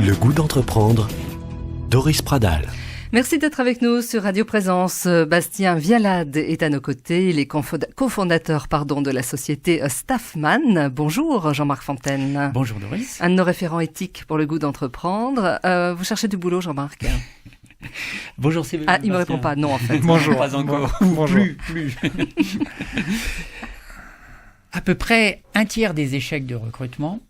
Le goût d'entreprendre, Doris Pradal. Merci d'être avec nous sur Radio Présence. Bastien Vialade est à nos côtés. Il est cofondateur de la société Staffman. Bonjour Jean-Marc Fontaine. Bonjour Doris. Un de nos référents éthiques pour le goût d'entreprendre. Vous cherchez du boulot, Jean-Marc? Bonjour Sébastien. Ah, il me répond pas, non en fait. Bonjour. Pas encore. Bonjour. Plus. À peu près un tiers des échecs de recrutement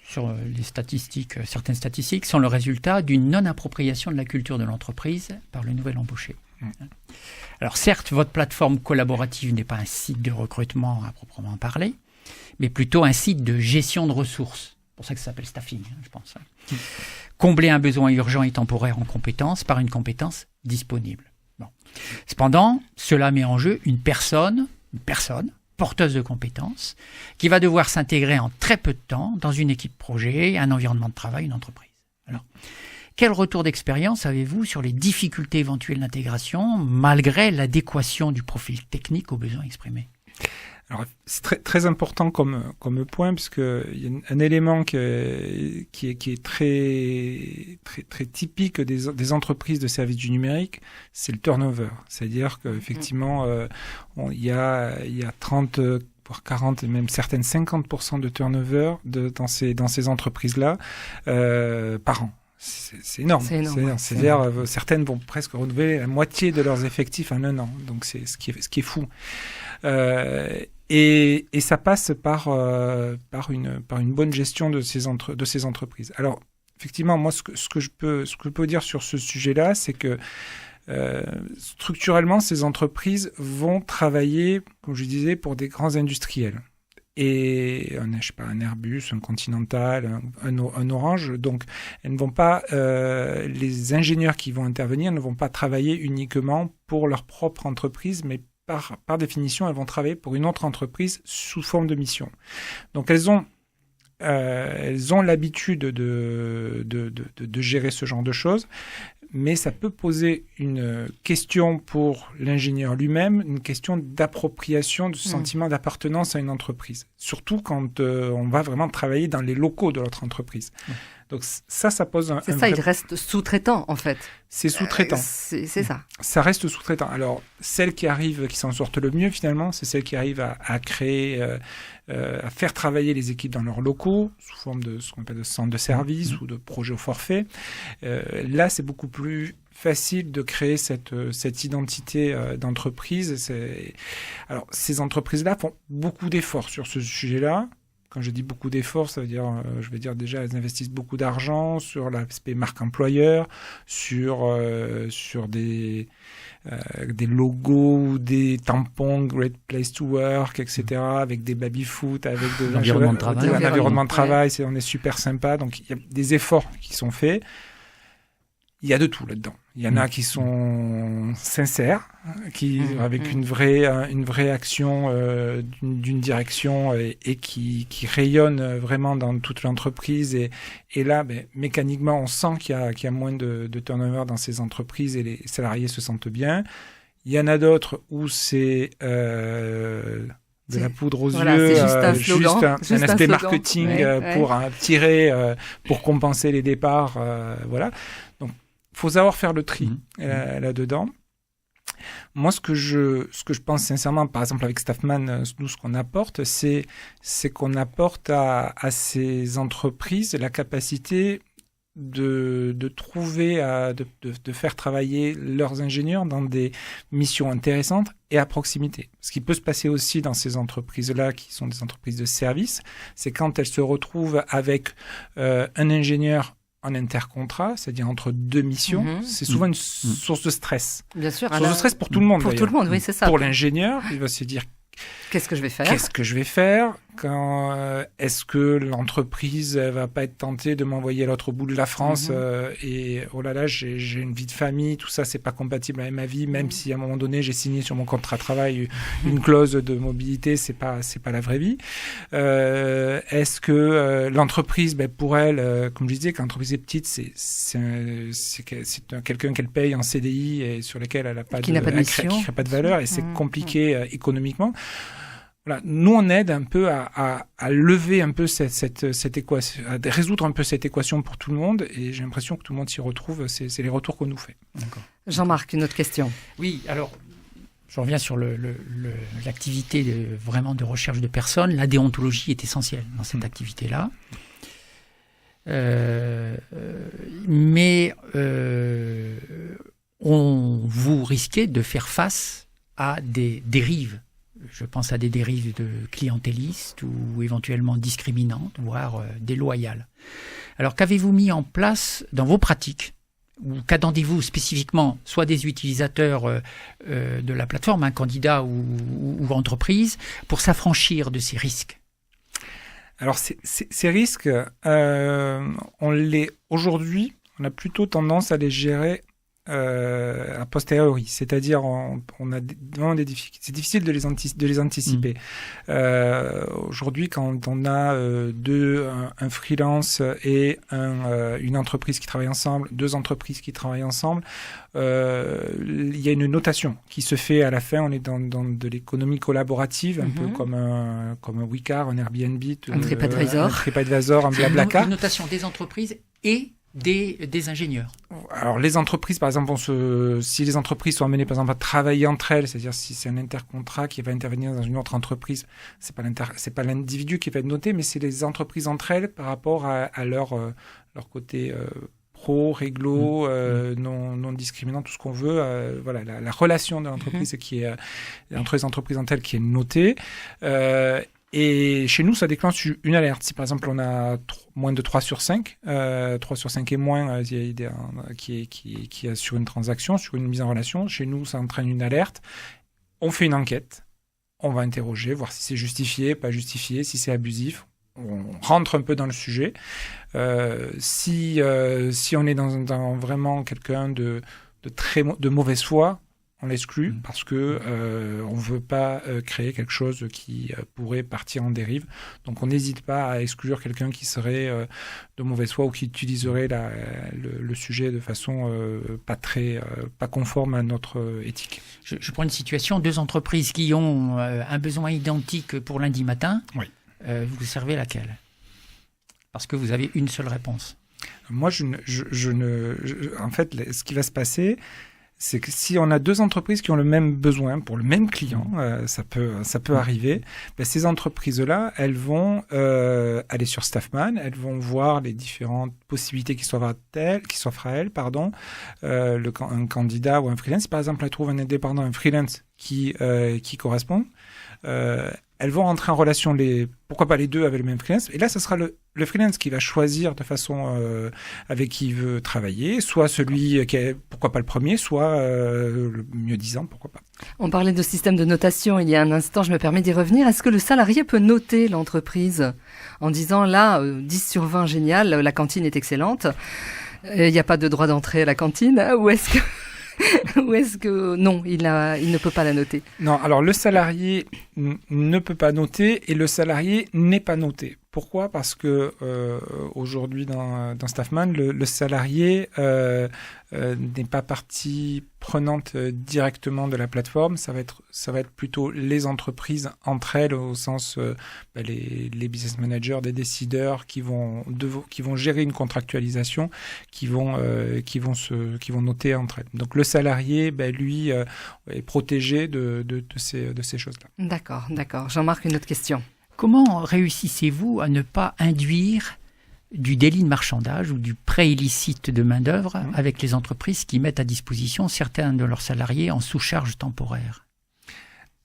sur les statistiques, certaines statistiques, sont le résultat d'une non-appropriation de la culture de l'entreprise par le nouvel embauché. Alors certes, votre plateforme collaborative n'est pas un site de recrutement à proprement parler, mais plutôt un site de gestion de ressources. C'est pour ça que ça s'appelle staffing, je pense. Combler un besoin urgent et temporaire en compétence par une compétence disponible. Bon. Cependant, cela met en jeu une personne porteuse de compétences, qui va devoir s'intégrer en très peu de temps dans une équipe projet, un environnement de travail, une entreprise. Alors, quel retour d'expérience avez-vous sur les difficultés éventuelles d'intégration, malgré l'adéquation du profil technique aux besoins exprimés ? Alors, c'est très, très important comme point, puisque il y a un élément qui est très typique des entreprises de services du numérique, c'est le turnover. C'est-à-dire qu'effectivement, il y a 30, voire 40, et même certaines 50% de turnover dans ces entreprises-là par an. C'est énorme. C'est-à-dire, certaines vont presque renouveler la moitié de leurs effectifs en un an. Donc, c'est ce qui est fou. Et ça passe par une bonne gestion de ces entreprises. Alors, effectivement, moi, ce que je peux dire sur ce sujet-là, c'est que structurellement, ces entreprises vont travailler, comme je disais, pour des grands industriels. Et un Airbus, un Continental, un Orange. Donc, elles ne vont pas, les ingénieurs qui vont intervenir ne vont pas travailler uniquement pour leur propre entreprise, mais par définition, elles vont travailler pour une autre entreprise sous forme de mission. Donc, elles ont l'habitude de gérer ce genre de choses, mais ça peut poser une question pour l'ingénieur lui-même, une question d'appropriation, de sentiment d'appartenance à une entreprise. Surtout quand on va vraiment travailler dans les locaux de l'autre entreprise. Donc ça pose un... C'est ça, il reste sous-traitant en fait. C'est sous-traitant. C'est ça. Ça reste sous-traitant. Alors, celles qui s'en sortent le mieux finalement, c'est celles qui arrivent à créer, à faire travailler les équipes dans leurs locaux, sous forme de ce qu'on appelle de centre de service ou de projet au forfait. Là, c'est beaucoup plus facile de créer cette identité d'entreprise. Alors, ces entreprises-là font beaucoup d'efforts sur ce sujet-là. Quand je dis beaucoup d'efforts, ça veut dire, je veux dire déjà, elles investissent beaucoup d'argent sur l'aspect marque employeur, sur des logos, des tampons, Great Place to Work, etc., avec des baby-foot, avec l'environnement de travail. L'environnement de travail, on est super sympa. Donc, il y a des efforts qui sont faits. Il y a de tout là-dedans. Il y en a qui sont sincères, avec une vraie action d'une direction et qui rayonne vraiment dans toute l'entreprise. Et là, mécaniquement, on sent qu'il y a moins de turnover dans ces entreprises et les salariés se sentent bien. Il y en a d'autres où c'est de la poudre aux yeux, juste un aspect marketing pour tirer, pour compenser les départs, voilà. Donc, faut savoir faire le tri là-dedans. Moi, ce que je pense sincèrement, par exemple avec Staffman, nous, ce qu'on apporte, c'est qu'on apporte à ces entreprises la capacité de trouver, de faire travailler leurs ingénieurs dans des missions intéressantes et à proximité. Ce qui peut se passer aussi dans ces entreprises-là, qui sont des entreprises de service, c'est quand elles se retrouvent avec un ingénieur en intercontrat, c'est-à-dire entre deux missions, c'est souvent une source de stress. Bien sûr. Source de stress pour tout le monde. Pour tout le monde, oui, c'est ça. Pour l'ingénieur, il va se dire qu'est-ce que je vais faire Est-ce que l'entreprise va pas être tentée de m'envoyer à l'autre bout de la France et oh là là, j'ai une vie de famille, tout ça c'est pas compatible avec ma vie, même si à un moment donné j'ai signé sur mon contrat de travail une clause de mobilité, c'est pas la vraie vie. Est-ce que l'entreprise, pour elle, comme je disais, quand l'entreprise est petite, c'est quelqu'un qu'elle paye en CDI et sur lequel elle a pas qui n'a pas de mission, qui crée pas de valeur et c'est compliqué économiquement. voilà, nous on aide un peu à lever un peu cette équation, à résoudre un peu cette équation pour tout le monde, et j'ai l'impression que tout le monde s'y retrouve. C'est les retours qu'on nous fait. D'accord. Jean-Marc, une autre question. Oui, alors, je reviens sur l'activité vraiment de recherche de personnes. La déontologie est essentielle dans cette activité-là. Mais vous risquez de faire face à des dérives. Je pense à des dérives de clientélistes ou éventuellement discriminantes, voire déloyales. Alors, qu'avez-vous mis en place dans vos pratiques, ou qu'attendez-vous spécifiquement, soit des utilisateurs de la plateforme, un candidat ou entreprise, pour s'affranchir de ces risques? Alors, ces risques, aujourd'hui, on a plutôt tendance à les gérer a posteriori, c'est-à-dire on a vraiment des difficultés. C'est difficile de les anticiper. Aujourd'hui, quand on a un freelance et une entreprise qui travaillent ensemble, deux entreprises qui travaillent ensemble, il y a une notation qui se fait à la fin. On est dans de l'économie collaborative, un peu comme un Wicar, un Airbnb, un TripAdvisor, un Blablacar. Une notation des entreprises et des ingénieurs. Alors, les entreprises, par exemple, si les entreprises sont amenées, par exemple, à travailler entre elles, c'est-à-dire si c'est un intercontrat qui va intervenir dans une autre entreprise, c'est pas l'individu qui va être noté, mais c'est les entreprises entre elles par rapport à leur côté pro, réglo, non discriminant, tout ce qu'on veut. Voilà, la relation de l'entreprise qui est entre les entreprises entre elles qui est notée. Et chez nous, ça déclenche une alerte. Si par exemple on a moins de 3 sur 5, 3 sur 5 et moins qui est sur une transaction, sur une mise en relation, chez nous, ça entraîne une alerte. On fait une enquête, on va interroger, voir si c'est justifié, pas justifié, si c'est abusif. On rentre un peu dans le sujet. Si on est dans vraiment quelqu'un de mauvaise foi, on l'exclut parce que on veut pas créer quelque chose qui pourrait partir en dérive. Donc on n'hésite pas à exclure quelqu'un qui serait de mauvaise foi ou qui utiliserait le sujet de façon pas conforme à notre éthique. Je prends une situation, deux entreprises qui ont un besoin identique pour lundi matin. Oui. Vous servez laquelle? Parce que vous avez une seule réponse. Moi, en fait, ce qui va se passer, c'est que si on a deux entreprises qui ont le même besoin pour le même client, ça peut arriver, ben ces entreprises-là, elles vont aller sur Staffman, elles vont voir les différentes possibilités qui s'offrent à elles, un candidat ou un freelance. Si par exemple, elles trouvent un indépendant, un freelance qui correspond, elles vont rentrer en relation, pourquoi pas les deux avec le même freelance. Et là, ce sera le freelance qui va choisir de façon avec qui il veut travailler, soit celui qui est, pourquoi pas le premier, soit le mieux disant, pourquoi pas. On parlait de système de notation il y a un instant, je me permets d'y revenir. Est-ce que le salarié peut noter l'entreprise en disant là, 10 sur 20, génial, la cantine est excellente, il n'y a pas de droit d'entrée à la cantine, ou est-ce que non, il ne peut pas la noter? Non, alors le salarié ne peut pas noter et le salarié n'est pas noté. Pourquoi? Parce que aujourd'hui dans Staffman, le salarié n'est pas partie prenante directement de la plateforme. Ça va être plutôt les entreprises entre elles, au sens les business managers, des décideurs qui vont gérer une contractualisation, qui vont noter entre elles. Donc le salarié, lui, est protégé de ces choses-là. D'accord. Jean-Marc, une autre question. Comment réussissez-vous à ne pas induire du délit de marchandage ou du prêt illicite de main-d'œuvre avec les entreprises qui mettent à disposition certains de leurs salariés en sous-charge temporaire?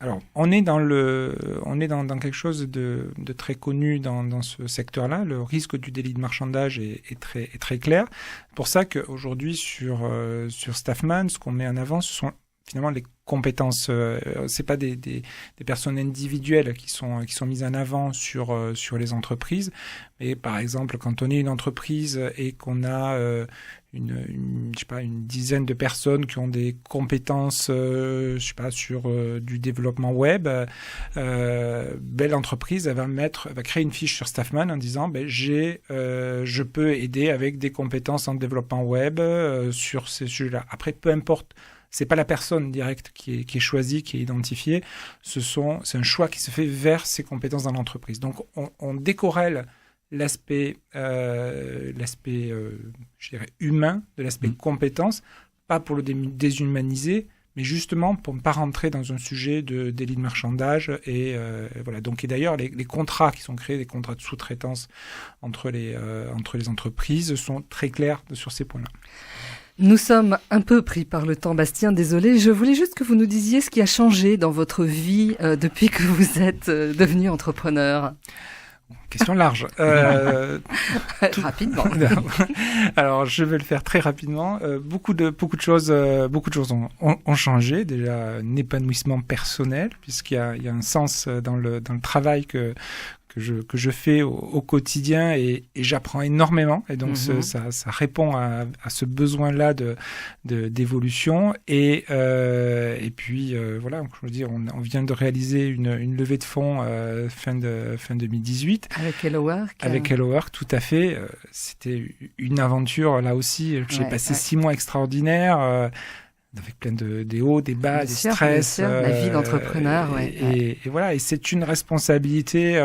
Alors, on est dans quelque chose de très connu dans ce secteur-là. Le risque du délit de marchandage est très clair. C'est pour ça qu'aujourd'hui, sur Staffman, ce qu'on met en avant, ce sont finalement les compétences. C'est pas des personnes individuelles qui sont mises en avant sur les entreprises, mais par exemple quand on est une entreprise et qu'on a une dizaine de personnes qui ont des compétences sur du développement web, l'entreprise elle va créer une fiche sur Staffman en disant je peux aider avec des compétences en développement web sur ces sujets-là. Après, peu importe c'est pas la personne directe qui est choisie, qui est identifiée. C'est un choix qui se fait vers ses compétences dans l'entreprise. Donc, on décorrèle l'aspect, je dirais, humain de l'aspect compétence, pas pour le déshumaniser, mais justement pour ne pas rentrer dans un sujet de délit de marchandage. Et voilà. Donc, et d'ailleurs, les contrats qui sont créés, les contrats de sous-traitance entre les entreprises, sont très clairs sur ces points-là. Nous sommes un peu pris par le temps, Bastien, désolé. Je voulais juste que vous nous disiez ce qui a changé dans votre vie depuis que vous êtes devenu entrepreneur. Question large. Rapidement. Alors, je vais le faire très rapidement. Beaucoup de choses ont changé. Déjà, un épanouissement personnel, puisqu'il y a un sens dans le travail que je fais au quotidien, et j'apprends énormément, et donc ça répond à ce besoin-là d'évolution, et puis voilà, je veux dire, on vient de réaliser une levée de fonds fin 2018 avec Hello Work. Avec Hello Work, tout à fait. C'était une aventure là aussi. J'ai passé 6 mois extraordinaires. Avec plein des hauts, des bas, des stress. La vie d'entrepreneur, et voilà, et c'est une responsabilité,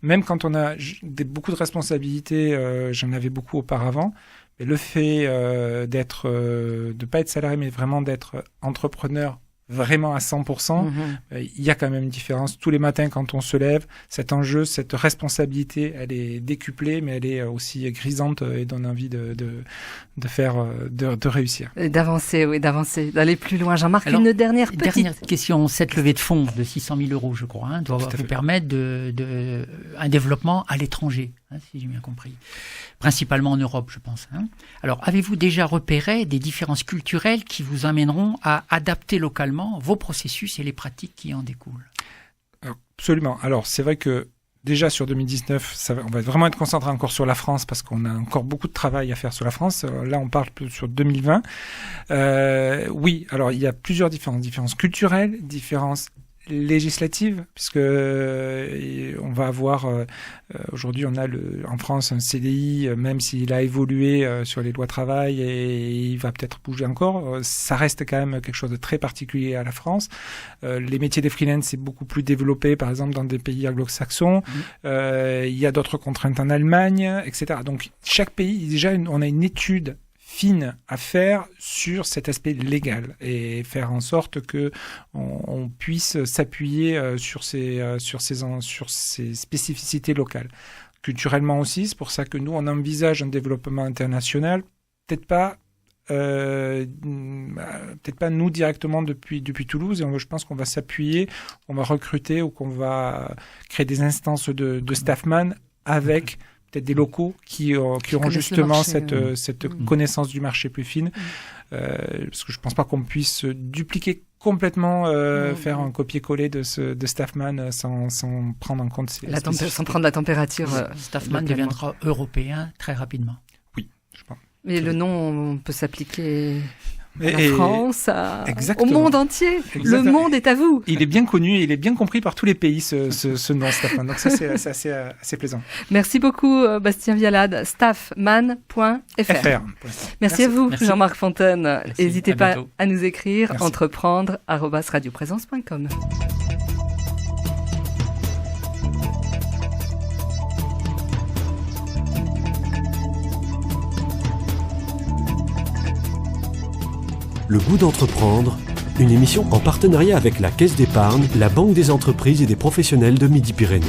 même quand on a beaucoup de responsabilités, j'en avais beaucoup auparavant, mais le fait de pas être salarié, mais vraiment d'être entrepreneur vraiment à 100%, il y a quand même une différence. Tous les matins, quand on se lève, cet enjeu, cette responsabilité, elle est décuplée, mais elle est aussi grisante et donne envie de réussir. D'avancer, d'aller plus loin. Jean-Marc, une dernière question. Cette levée de fonds de 600 000 euros, je crois, doit vous permettre un développement à l'étranger, si j'ai bien compris. Principalement en Europe, je pense. Alors, avez-vous déjà repéré des différences culturelles qui vous amèneront à adapter localement vos processus et les pratiques qui en découlent? Absolument. Alors, c'est vrai que déjà sur 2019, on va vraiment être concentré encore sur la France, parce qu'on a encore beaucoup de travail à faire sur la France. Là, on parle sur 2020. Oui, alors il y a plusieurs différences culturelles, différences législatives, puisque on va avoir aujourd'hui, on a en France un CDI, même s'il a évolué sur les lois travail, et il va peut-être bouger encore, ça reste quand même quelque chose de très particulier à la France. Les métiers des freelance, c'est beaucoup plus développé, par exemple dans des pays anglo-saxons. Il y a d'autres contraintes en Allemagne, etc. Donc chaque pays, déjà, on a une étude fine à faire sur cet aspect légal, et faire en sorte que on puisse s'appuyer sur ces spécificités locales. Culturellement aussi, c'est pour ça que nous, on envisage un développement international, peut-être pas nous directement depuis Toulouse, et je pense qu'on va s'appuyer, on va recruter, ou qu'on va créer des instances de staffman avec peut-être des locaux qui auront justement cette connaissance du marché plus fine, parce que je ne pense pas qu'on puisse dupliquer complètement, faire un copier-coller de Staffman sans prendre en compte sans prendre la température. Staffman deviendra européen très rapidement. Oui, je pense. Mais le nom peut s'appliquer à la France, au monde entier. Exactement. Le monde est à vous. Il est bien connu, et il est bien compris par tous les pays, ce nom Staffman. Donc ça, c'est assez plaisant. Merci beaucoup, Bastien Vialade. Staffman.fr. Merci à vous, Jean-Marc Fontaine. N'hésitez pas à nous écrire, entreprendre@radioprésence.com. Le goût d'entreprendre, une émission en partenariat avec la Caisse d'épargne, la Banque des entreprises et des professionnels de Midi-Pyrénées.